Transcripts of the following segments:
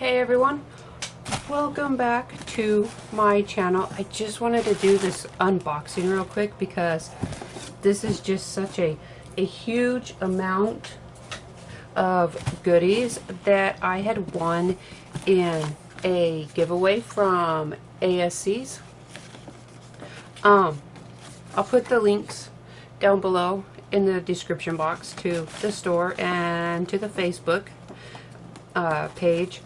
Hey everyone, welcome back to my channel. I just wanted to do this unboxing real quick because this is just such a huge amount of goodies that I had won in a giveaway from ASC's. I'll put the links down below in the description box to the store and to the Facebook page.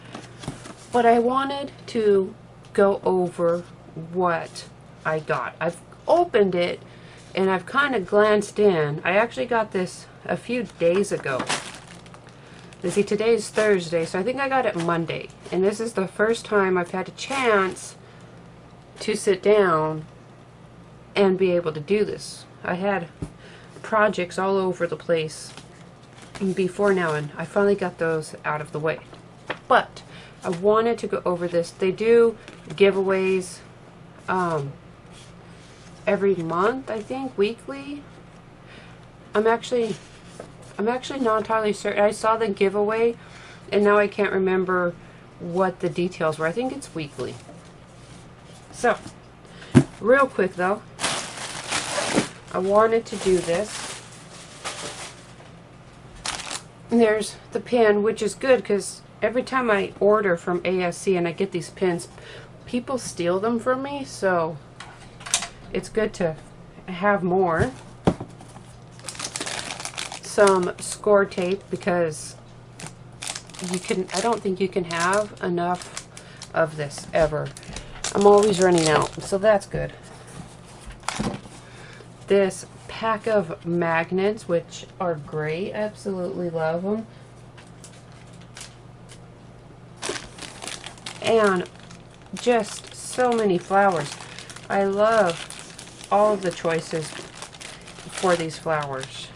But I wanted to go over what I got. I've opened it and I've kind of glanced in. I actually got this a few days ago. You see, today's Thursday, so I think I got it Monday. And this is the first time I've had a chance to sit down and be able to do this. I had projects all over the place before now, and I finally got those out of the way. But I wanted to go over this. They do giveaways every month, I think, weekly. I'm actually not entirely certain. I saw the giveaway and now I can't remember what the details were. I think it's weekly. So, real quick though, I wanted to do this. There's the pin, which is good because every time I order from ASC and I get these pins, people steal them from me, so it's good to have more. Some score tape because I don't think you can have enough of this ever. I'm always running out, so that's good. This pack of magnets, which are great, absolutely love them. And just so many flowers. I love all of the choices for these flowers.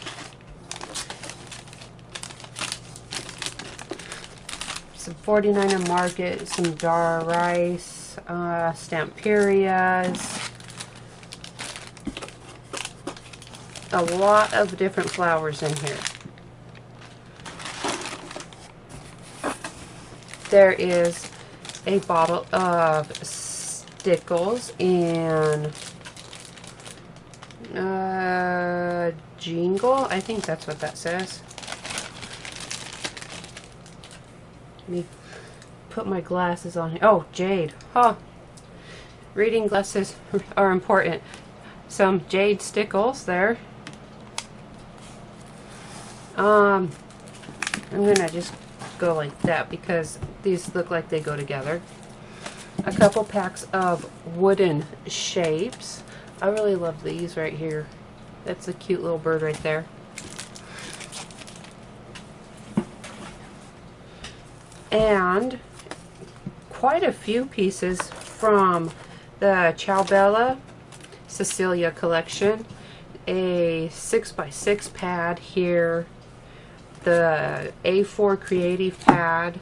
Some 49er Market, some Dar Rice, Stamperias. A lot of different flowers in here. There is a bottle of stickles in Jingle. I think that's what that says. Let me put my glasses on here. Oh, Jade. Huh. Reading glasses are important. Some Jade stickles there. I'm gonna just go like that because these look like they go together. A couple packs of wooden shapes. I really love these right here. That's a cute little bird right there. And quite a few pieces from the Ciao Bella Cecilia collection. A 6x6 pad here. The A4 Creative pad.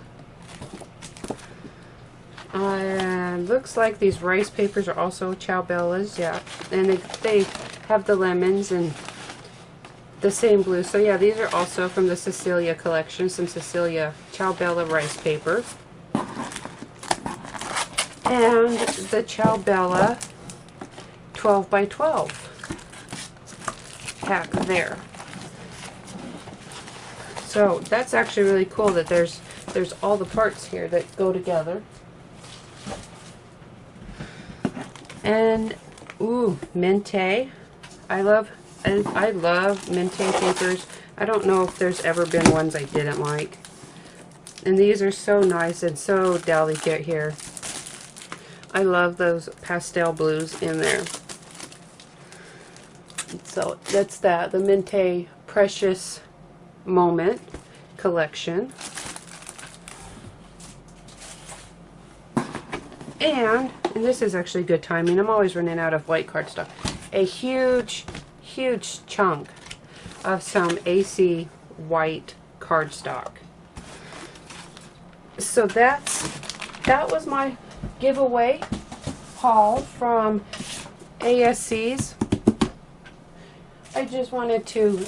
Looks like these rice papers are also Ciao Bellas, yeah. And they have the lemons and the same blue. So yeah, these are also from the Cecilia collection. Some Cecilia Ciao Bella rice paper. And the Ciao Bella 12x12 pack there. So that's actually really cool that there's all the parts here that go together. And ooh, Mente. I love Mente papers. I don't know if there's ever been ones I didn't like. And these are so nice and so delicate here. I love those pastel blues in there. So that's that, the Mente Precious Moment collection. And this is actually good timing. I'm always running out of white cardstock. A huge chunk of some AC white cardstock. So that was my giveaway haul from ASC's. I just wanted to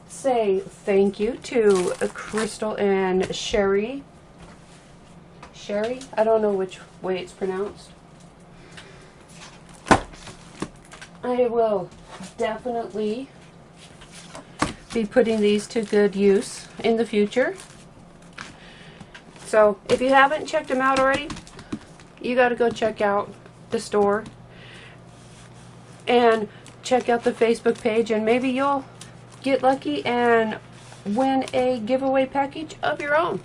say thank you to Crystal and Sherry Sherry. I don't know which way it's pronounced. I will definitely be putting these to good use in the future. So if you haven't checked them out already, you got to go check out the store and check out the Facebook page, and maybe you'll get lucky and win a giveaway package of your own.